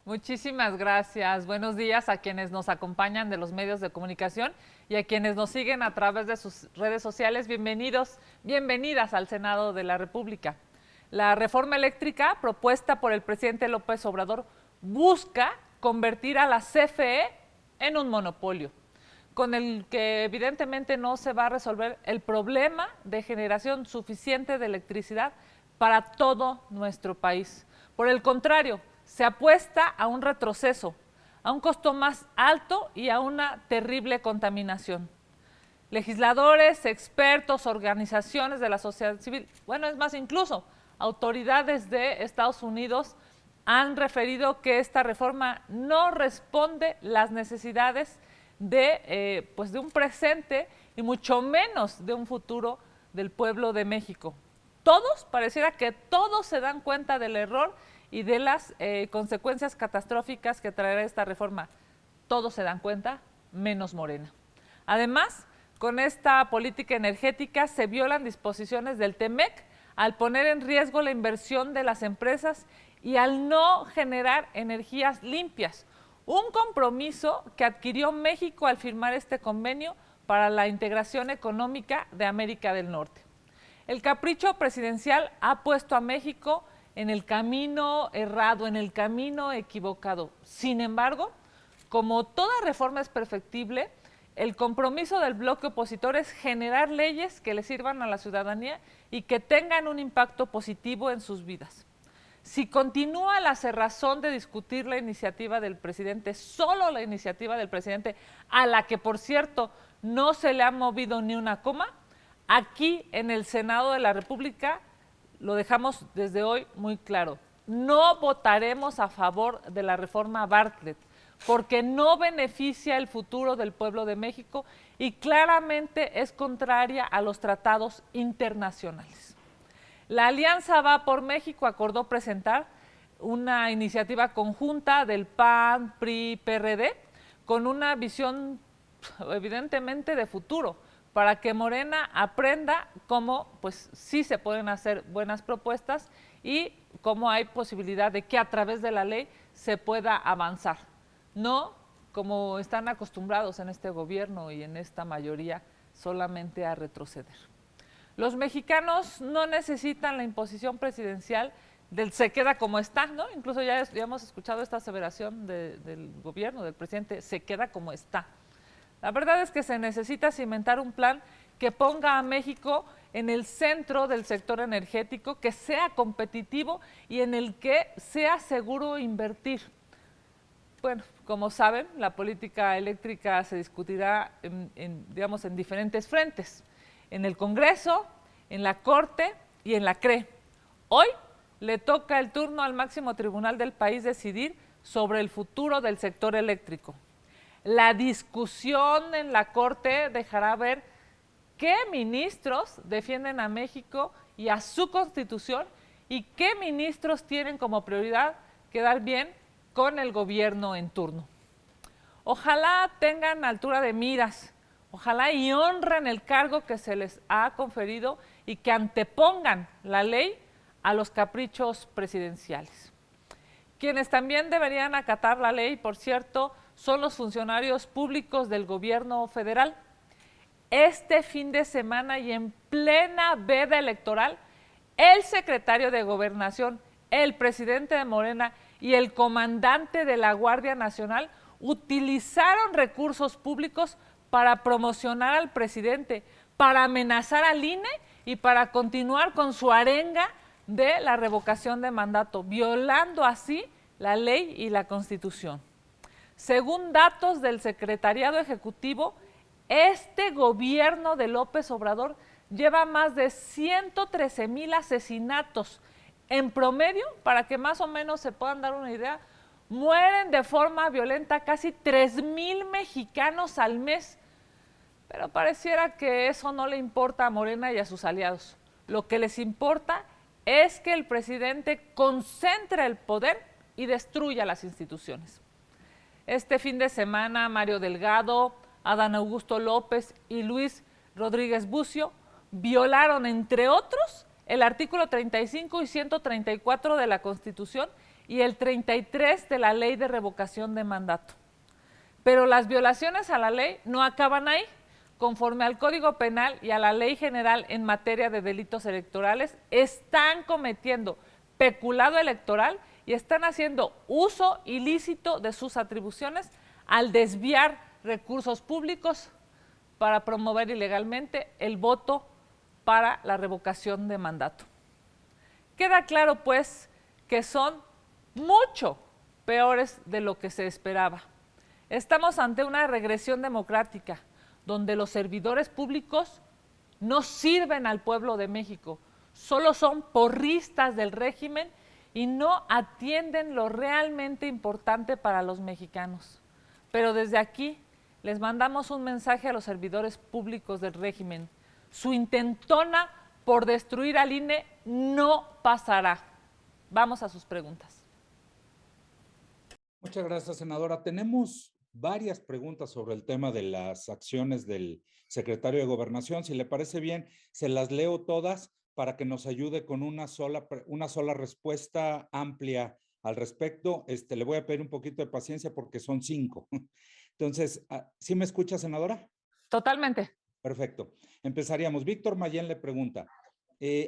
Muchísimas gracias. Buenos días a quienes nos acompañan de los medios de comunicación y a quienes nos siguen a través de sus redes sociales. Bienvenidos, bienvenidas al Senado de la República. La reforma eléctrica propuesta por el presidente López Obrador busca convertir a la CFE en un monopolio, con el que evidentemente no se va a resolver el problema de generación suficiente de electricidad para todo nuestro país. Por el contrario, se apuesta a un retroceso, a un costo más alto y a una terrible contaminación. Legisladores, expertos, organizaciones de la sociedad civil, bueno, es más, incluso autoridades de Estados Unidos han referido que esta reforma no responde las necesidades de un presente y mucho menos de un futuro del pueblo de México. Todos, pareciera que todos se dan cuenta del error y de las consecuencias catastróficas que traerá esta reforma. Todos se dan cuenta, menos Morena. Además, con esta política energética se violan disposiciones del TEMEC al poner en riesgo la inversión de las empresas y al no generar energías limpias. Un compromiso que adquirió México al firmar este convenio para la integración económica de América del Norte. El capricho presidencial ha puesto a México en el camino errado, en el camino equivocado. Sin embargo, como toda reforma es perfectible, el compromiso del bloque opositor es generar leyes que le sirvan a la ciudadanía y que tengan un impacto positivo en sus vidas. Si continúa la cerrazón de discutir la iniciativa del presidente, solo la iniciativa del presidente, a la que, por cierto, no se le ha movido ni una coma, aquí en el Senado de la República lo dejamos desde hoy muy claro. No votaremos a favor de la reforma Bartlett porque no beneficia el futuro del pueblo de México y claramente es contraria a los tratados internacionales. La Alianza Va por México acordó presentar una iniciativa conjunta del PAN, PRI, PRD con una visión evidentemente de futuro, para que Morena aprenda cómo pues sí se pueden hacer buenas propuestas y cómo hay posibilidad de que a través de la ley se pueda avanzar, no como están acostumbrados en este gobierno y en esta mayoría solamente a retroceder. Los mexicanos no necesitan la imposición presidencial del se queda como está, ¿no? Incluso ya hemos escuchado esta aseveración del gobierno, del presidente, se queda como está. La verdad es que se necesita cimentar un plan que ponga a México en el centro del sector energético, que sea competitivo y en el que sea seguro invertir. Bueno, como saben, la política eléctrica se discutirá en diferentes frentes, en el Congreso, en la Corte y en la CRE. Hoy le toca el turno al máximo tribunal del país decidir sobre el futuro del sector eléctrico. La discusión en la Corte dejará ver qué ministros defienden a México y a su Constitución y qué ministros tienen como prioridad quedar bien con el gobierno en turno. Ojalá tengan altura de miras, ojalá y honren el cargo que se les ha conferido y que antepongan la ley a los caprichos presidenciales. Quienes también deberían acatar la ley, por cierto, son los funcionarios públicos del gobierno federal. Este fin de semana y en plena veda electoral, el secretario de Gobernación, el presidente de Morena y el comandante de la Guardia Nacional utilizaron recursos públicos para promocionar al presidente, para amenazar al INE y para continuar con su arenga de la revocación de mandato, violando así la ley y la Constitución. Según datos del Secretariado Ejecutivo, este gobierno de López Obrador lleva más de 113,000 asesinatos. En promedio, para que más o menos se puedan dar una idea, mueren de forma violenta casi 3,000 mexicanos al mes. Pero pareciera que eso no le importa a Morena y a sus aliados. Lo que les importa es que el presidente concentre el poder y destruya las instituciones. Este fin de semana, Mario Delgado, Adán Augusto López y Luis Rodríguez Bucio violaron, entre otros, el artículo 35 y 134 de la Constitución y el 33 de la Ley de Revocación de Mandato. Pero las violaciones a la ley no acaban ahí. Conforme al Código Penal y a la Ley General en materia de delitos electorales, están cometiendo peculado electoral y están haciendo uso ilícito de sus atribuciones al desviar recursos públicos para promover ilegalmente el voto para la revocación de mandato. Queda claro, pues, que son mucho peores de lo que se esperaba. Estamos ante una regresión democrática, donde los servidores públicos no sirven al pueblo de México, solo son porristas del régimen y no atienden lo realmente importante para los mexicanos. Pero desde aquí les mandamos un mensaje a los servidores públicos del régimen. Su intentona por destruir al INE no pasará. Vamos a sus preguntas. Muchas gracias, senadora. Tenemos varias preguntas sobre el tema de las acciones del secretario de Gobernación. Si le parece bien, se las leo todas para que nos ayude con una sola respuesta amplia al respecto. Le voy a pedir un poquito de paciencia porque son 5. Entonces, ¿sí me escucha, senadora? Totalmente. Perfecto. Empezaríamos. Víctor Mayén le pregunta,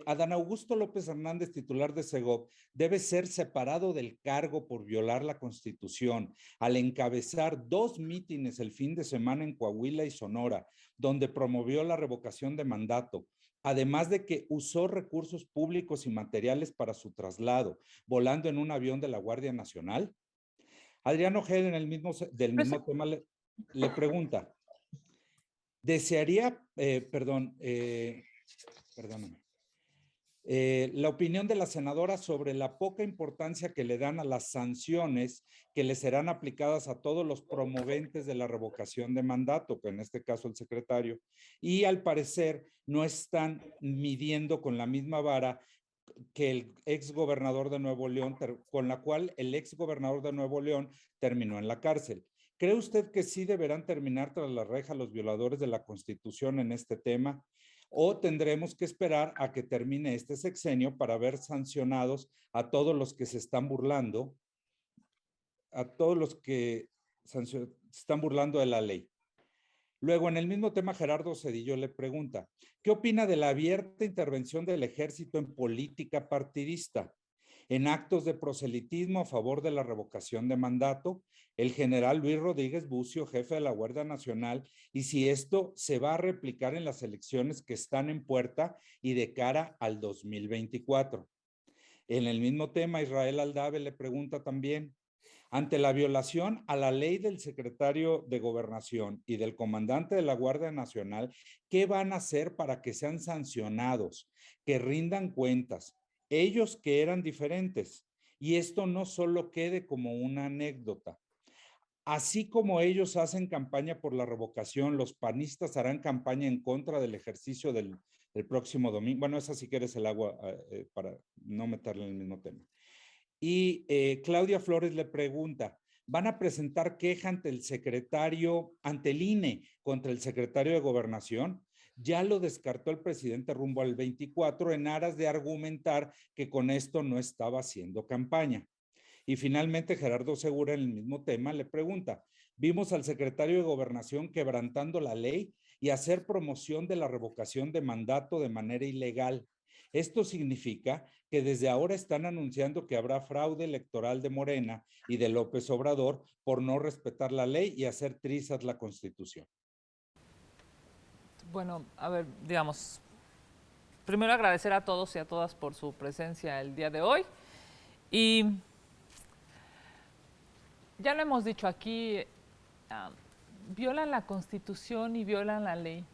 Adán Augusto López Hernández, titular de Segov, debe ser separado del cargo por violar la Constitución al encabezar 2 mítines el fin de semana en Coahuila y Sonora, donde promovió la revocación de mandato, además de que usó recursos públicos y materiales para su traslado, volando en un avión de la Guardia Nacional. Adrián Ojeda, del mismo tema, le pregunta, desearía, perdóname, la opinión de la senadora sobre la poca importancia que le dan a las sanciones que le serán aplicadas a todos los promoventes de la revocación de mandato, que en este caso el secretario, y al parecer no están midiendo con la misma vara que el exgobernador de Nuevo León, con la cual el exgobernador de Nuevo León terminó en la cárcel. ¿Cree usted que sí deberán terminar tras la reja los violadores de la Constitución en este tema? ¿O tendremos que esperar a que termine este sexenio para ver sancionados a todos los que se están burlando, a todos los que se están burlando de la ley? Luego, en el mismo tema, Gerardo Cedillo le pregunta, ¿qué opina de la abierta intervención del ejército en política partidista? En actos de proselitismo a favor de la revocación de mandato, el general Luis Rodríguez Bucio, jefe de la Guardia Nacional, y si esto se va a replicar en las elecciones que están en puerta y de cara al 2024. En el mismo tema, Israel Aldave le pregunta también, ante la violación a la ley del secretario de Gobernación y del comandante de la Guardia Nacional, ¿qué van a hacer para que sean sancionados, que rindan cuentas? Ellos que eran diferentes, y esto no solo quede como una anécdota. Así como ellos hacen campaña por la revocación, los panistas harán campaña en contra del ejercicio del próximo domingo. Bueno, esa si quieres el agua para no meterle en el mismo tema. Y Claudia Flores le pregunta, ¿van a presentar queja ante el secretario, ante el INE, contra el secretario de Gobernación? Ya lo descartó el presidente rumbo al 24 en aras de argumentar que con esto no estaba haciendo campaña. Y finalmente Gerardo Segura, en el mismo tema, le pregunta, vimos al secretario de Gobernación quebrantando la ley y hacer promoción de la revocación de mandato de manera ilegal. Esto significa que desde ahora están anunciando que habrá fraude electoral de Morena y de López Obrador por no respetar la ley y hacer trizas la Constitución. Bueno, a ver, digamos, primero agradecer a todos y a todas por su presencia el día de hoy. Y ya lo hemos dicho aquí, violan la Constitución y violan la ley.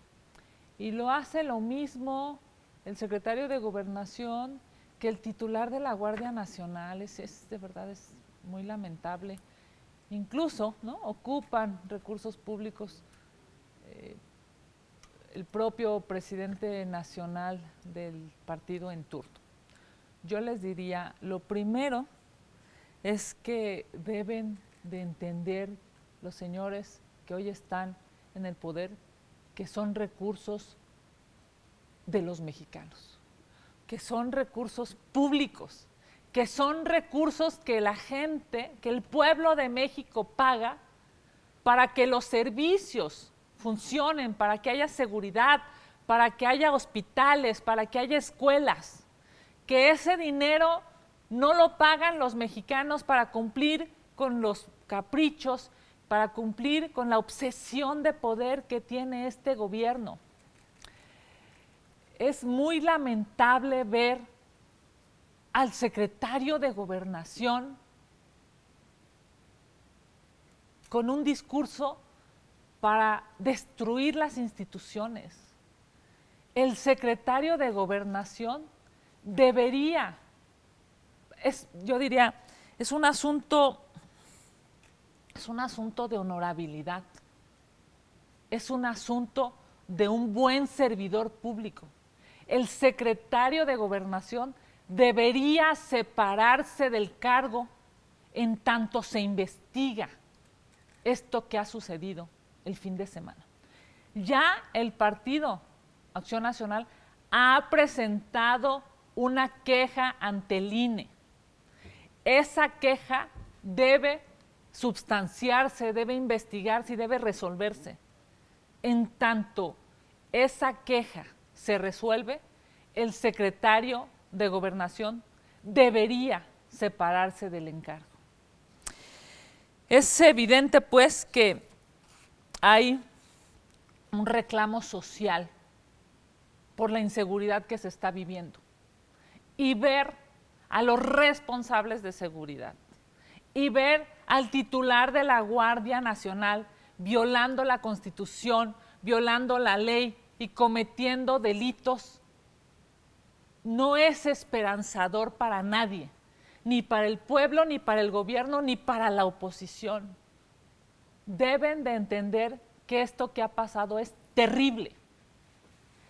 Y lo hace lo mismo el secretario de Gobernación que el titular de la Guardia Nacional. De verdad es muy lamentable. Incluso, ¿no?, ocupan recursos públicos. El propio presidente nacional del partido en turno. Yo les diría, lo primero es que deben de entender los señores que hoy están en el poder que son recursos de los mexicanos, que son recursos públicos, que son recursos que la gente, que el pueblo de México paga para que los servicios funcionen, para que haya seguridad, para que haya hospitales, para que haya escuelas, que ese dinero no lo pagan los mexicanos para cumplir con los caprichos, para cumplir con la obsesión de poder que tiene este gobierno. Es muy lamentable ver al secretario de Gobernación con un discurso para destruir las instituciones. El secretario de Gobernación debería, yo diría, es un asunto de honorabilidad, es un asunto de un buen servidor público. El secretario de Gobernación debería separarse del cargo en tanto se investiga esto que ha sucedido el fin de semana. Ya el Partido Acción Nacional ha presentado una queja ante el INE. Esa queja debe substanciarse, debe investigarse y debe resolverse. En tanto esa queja se resuelve, el secretario de Gobernación debería separarse del encargo. Es evidente, pues, que hay un reclamo social por la inseguridad que se está viviendo y ver a los responsables de seguridad y ver al titular de la Guardia Nacional violando la Constitución, violando la ley y cometiendo delitos, no es esperanzador para nadie, ni para el pueblo, ni para el gobierno, ni para la oposición. Deben de entender que esto que ha pasado es terrible.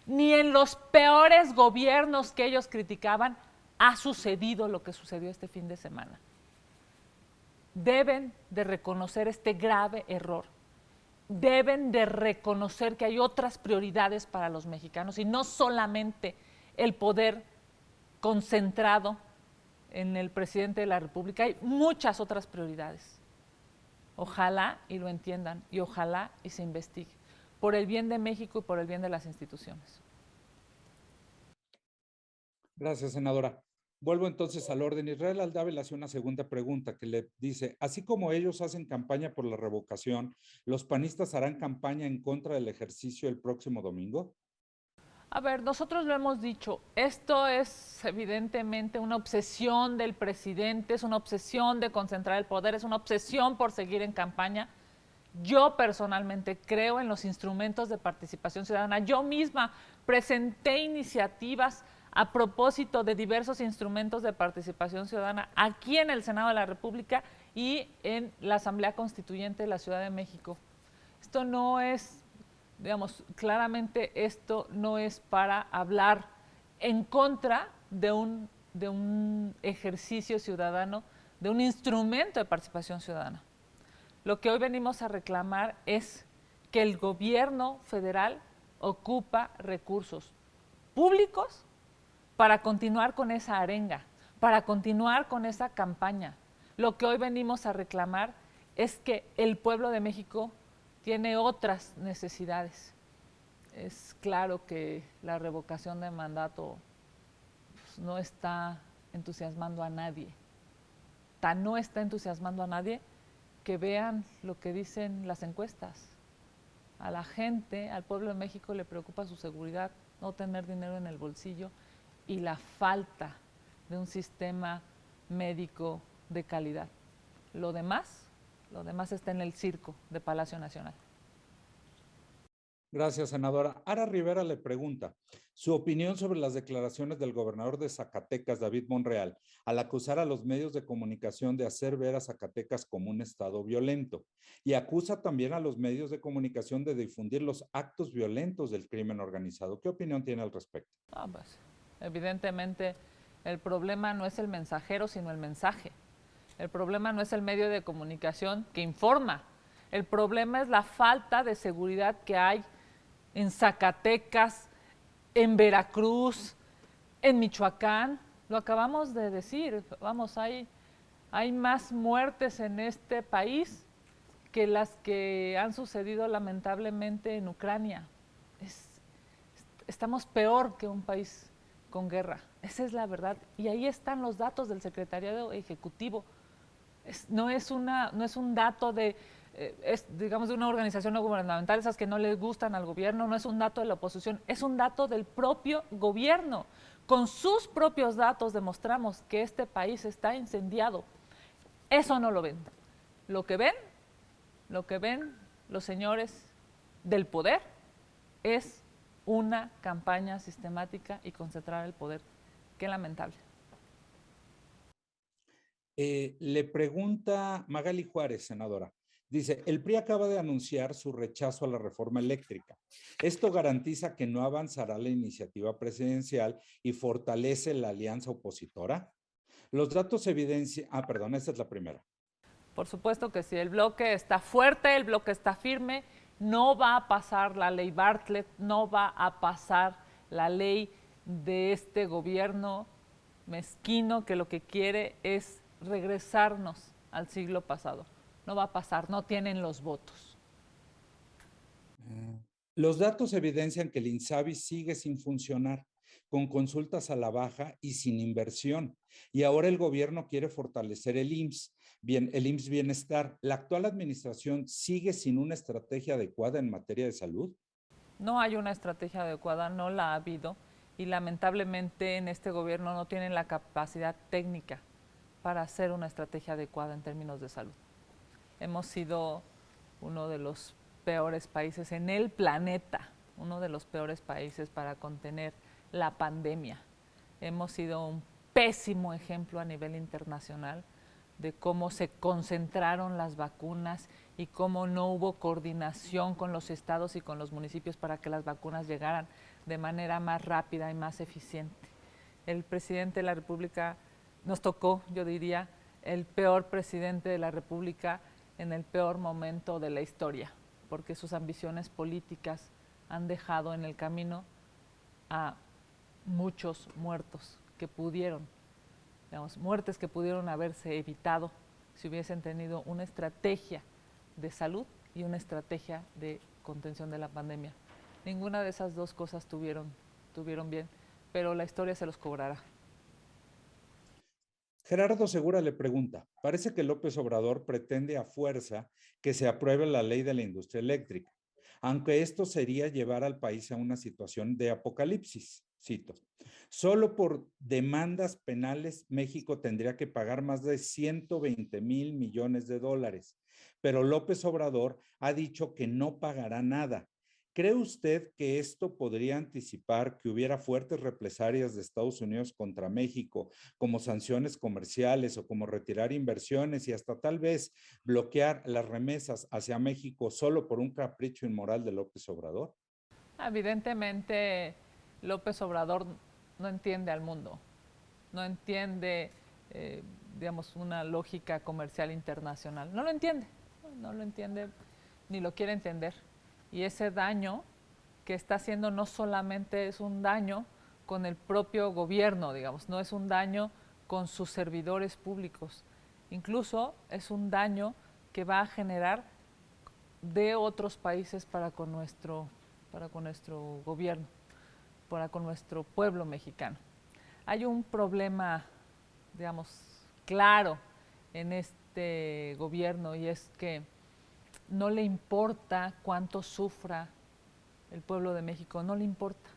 Ni en los peores gobiernos que ellos criticaban ha sucedido lo que sucedió este fin de semana. Deben de reconocer este grave error. Deben de reconocer que hay otras prioridades para los mexicanos y no solamente el poder concentrado en el presidente de la República. Hay muchas otras prioridades. Ojalá y lo entiendan y ojalá y se investigue por el bien de México y por el bien de las instituciones. Gracias, senadora. Vuelvo entonces al orden. Israel Aldave le hace una segunda pregunta que le dice, así como ellos hacen campaña por la revocación, ¿los panistas harán campaña en contra del ejercicio el próximo domingo? A ver, nosotros lo hemos dicho, esto es evidentemente una obsesión del presidente, es una obsesión de concentrar el poder, es una obsesión por seguir en campaña. Yo personalmente creo en los instrumentos de participación ciudadana. Yo misma presenté iniciativas a propósito de diversos instrumentos de participación ciudadana aquí en el Senado de la República y en la Asamblea Constituyente de la Ciudad de México. Esto no es, digamos, claramente esto no es para hablar en contra de un ejercicio ciudadano, de un instrumento de participación ciudadana. Lo que hoy venimos a reclamar es que el gobierno federal ocupa recursos públicos para continuar con esa arenga, para continuar con esa campaña. Lo que hoy venimos a reclamar es que el pueblo de México tiene otras necesidades. Es claro que la revocación de mandato pues, no está entusiasmando a nadie. Tan no está entusiasmando a nadie que vean lo que dicen las encuestas. A la gente, al pueblo de México le preocupa su seguridad, no tener dinero en el bolsillo y la falta de un sistema médico de calidad. Lo demás está en el circo de Palacio Nacional. Gracias, senadora. Ara Rivera le pregunta su opinión sobre las declaraciones del gobernador de Zacatecas, David Monreal, al acusar a los medios de comunicación de hacer ver a Zacatecas como un estado violento y acusa también a los medios de comunicación de difundir los actos violentos del crimen organizado. ¿Qué opinión tiene al respecto? Pues, evidentemente, el problema no es el mensajero, sino el mensaje. El problema no es el medio de comunicación que informa. El problema es la falta de seguridad que hay en Zacatecas, en Veracruz, en Michoacán. Lo acabamos de decir, vamos, hay más muertes en este país que las que han sucedido lamentablemente en Ucrania. Estamos peor que un país con guerra, esa es la verdad. Y ahí están los datos del Secretariado Ejecutivo. No es un dato de, digamos, de una organización no gubernamental, esas que no les gustan al gobierno, no es un dato de la oposición, es un dato del propio gobierno. Con sus propios datos demostramos que este país está incendiado. Eso no lo ven. Lo que ven, lo que ven los señores del poder es una campaña sistemática y concentrar el poder. Qué lamentable. Le pregunta Magali Juárez, senadora. Dice, el PRI acaba de anunciar su rechazo a la reforma eléctrica. Esto garantiza que no avanzará la iniciativa presidencial y fortalece la alianza opositora. Los datos evidencian, perdón, esta es la primera. Por supuesto que si el bloque está fuerte, el bloque está firme, no va a pasar la ley Bartlett, no va a pasar la ley de este gobierno mezquino que lo que quiere es regresarnos al siglo pasado. No va a pasar, no tienen los votos. Los datos evidencian que el INSABI sigue sin funcionar, con consultas a la baja y sin inversión. Y ahora el gobierno quiere fortalecer el IMSS, bien, el IMSS Bienestar. ¿La actual administración sigue sin una estrategia adecuada en materia de salud? No hay una estrategia adecuada, no la ha habido y lamentablemente en este gobierno no tienen la capacidad técnica para hacer una estrategia adecuada en términos de salud. Hemos sido uno de los peores países en el planeta, uno de los peores países para contener la pandemia. Hemos sido un pésimo ejemplo a nivel internacional de cómo se concentraron las vacunas y cómo no hubo coordinación con los estados y con los municipios para que las vacunas llegaran de manera más rápida y más eficiente. El presidente de la República nos tocó, yo diría, el peor presidente de la República en el peor momento de la historia, porque sus ambiciones políticas han dejado en el camino a muchos muertos que pudieron, digamos, muertes que pudieron haberse evitado si hubiesen tenido una estrategia de salud y una estrategia de contención de la pandemia. Ninguna de esas dos cosas tuvieron bien, pero la historia se los cobrará. Gerardo Segura le pregunta, parece que López Obrador pretende a fuerza que se apruebe la ley de la industria eléctrica, aunque esto sería llevar al país a una situación de apocalipsis. Cito, solo por demandas penales México tendría que pagar más de 120,000 millones de dólares, pero López Obrador ha dicho que no pagará nada. ¿Cree usted que esto podría anticipar que hubiera fuertes represalias de Estados Unidos contra México, como sanciones comerciales o como retirar inversiones y hasta tal vez bloquear las remesas hacia México solo por un capricho inmoral de López Obrador? Evidentemente, López Obrador no entiende al mundo, no entiende, digamos, una lógica comercial internacional. No lo entiende, no lo entiende ni lo quiere entender. Y ese daño que está haciendo no solamente es un daño con el propio gobierno, digamos, no es un daño con sus servidores públicos, incluso es un daño que va a generar de otros países para con nuestro gobierno, para con nuestro pueblo mexicano. Hay un problema, digamos, claro en este gobierno y es que no le importa cuánto sufra el pueblo de México, no le importa.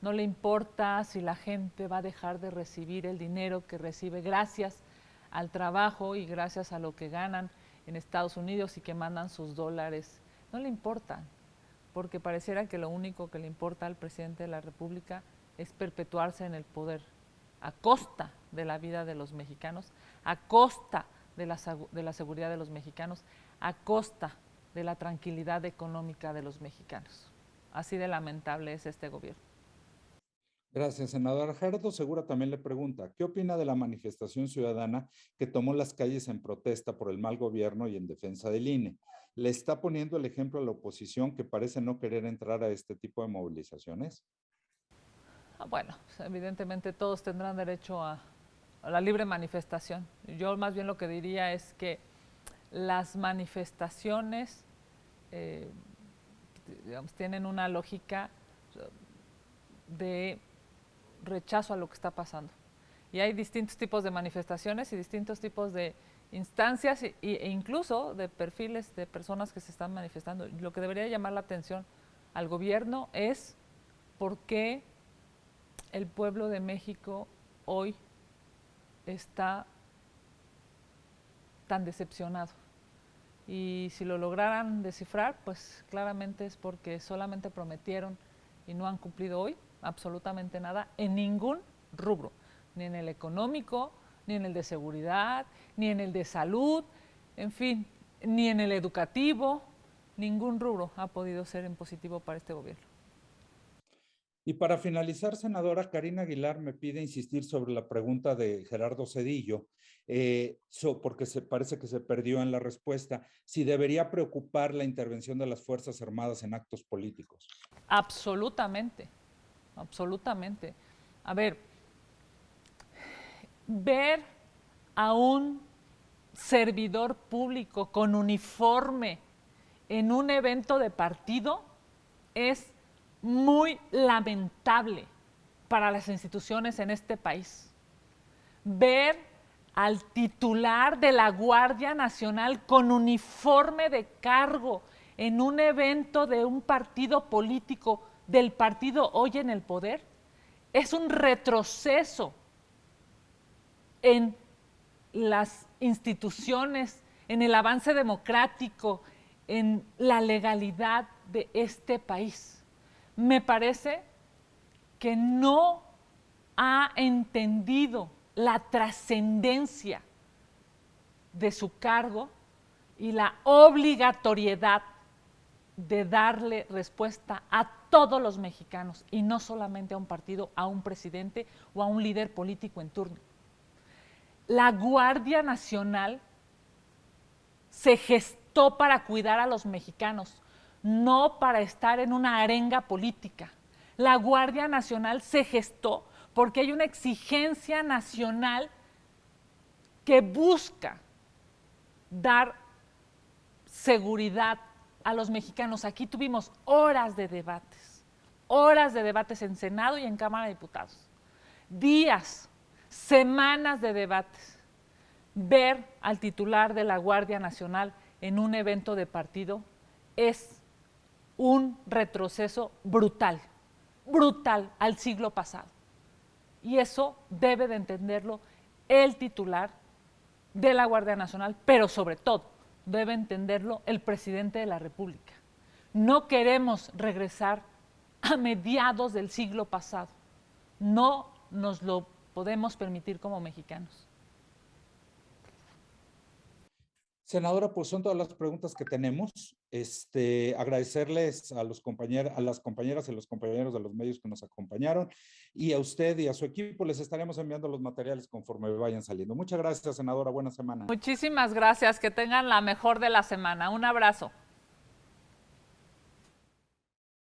No le importa si la gente va a dejar de recibir el dinero que recibe gracias al trabajo y gracias a lo que ganan en Estados Unidos y que mandan sus dólares. No le importa, porque pareciera que lo único que le importa al presidente de la República es perpetuarse en el poder a costa de la vida de los mexicanos, a costa de la seguridad de los mexicanos, a costa de la tranquilidad económica de los mexicanos. Así de lamentable es este gobierno. Gracias, senador. Gerardo Segura también le pregunta, ¿qué opina de la manifestación ciudadana que tomó las calles en protesta por el mal gobierno y en defensa del INE? ¿Le está poniendo el ejemplo a la oposición que parece no querer entrar a este tipo de movilizaciones? Bueno, pues, evidentemente todos tendrán derecho a la libre manifestación. Yo más bien lo que diría es que las manifestaciones digamos, tienen una lógica de rechazo a lo que está pasando. Y hay distintos tipos de manifestaciones y distintos tipos de instancias e incluso de perfiles de personas que se están manifestando. Lo que debería llamar la atención al gobierno es por qué el pueblo de México hoy está tan decepcionado. Y si lo lograran descifrar, pues claramente es porque solamente prometieron y no han cumplido hoy absolutamente nada en ningún rubro, ni en el económico, ni en el de seguridad, ni en el de salud, en fin, ni en el educativo, ningún rubro ha podido ser en positivo para este gobierno. Y para finalizar, senadora, Karina Aguilar me pide insistir sobre la pregunta de Gerardo Zedillo, porque parece que se perdió en la respuesta, si debería preocupar la intervención de las Fuerzas Armadas en actos políticos. Absolutamente, absolutamente. A ver, ver a un servidor público con uniforme en un evento de partido es muy lamentable para las instituciones en este país. Ver al titular de la Guardia Nacional con uniforme de cargo en un evento de un partido político del partido hoy en el poder es un retroceso en las instituciones, en el avance democrático, en la legalidad de este país. Me parece que no ha entendido la trascendencia de su cargo y la obligatoriedad de darle respuesta a todos los mexicanos y no solamente a un partido, a un presidente o a un líder político en turno. La Guardia Nacional se gestó para cuidar a los mexicanos, no para estar en una arenga política. La Guardia Nacional se gestó porque hay una exigencia nacional que busca dar seguridad a los mexicanos. Aquí tuvimos horas de debates en Senado y en Cámara de Diputados, días, semanas de debates. Ver al titular de la Guardia Nacional en un evento de partido es un retroceso brutal, brutal al siglo pasado. Y eso debe de entenderlo el titular de la Guardia Nacional, pero sobre todo debe entenderlo el presidente de la República. No queremos regresar a mediados del siglo pasado. No nos lo podemos permitir como mexicanos. Senadora, pues son todas las preguntas que tenemos. Agradecerles a las compañeras y los compañeros de los medios que nos acompañaron y a usted y a su equipo les estaremos enviando los materiales conforme vayan saliendo. Muchas gracias, senadora. Buena semana. Muchísimas gracias. Que tengan la mejor de la semana. Un abrazo.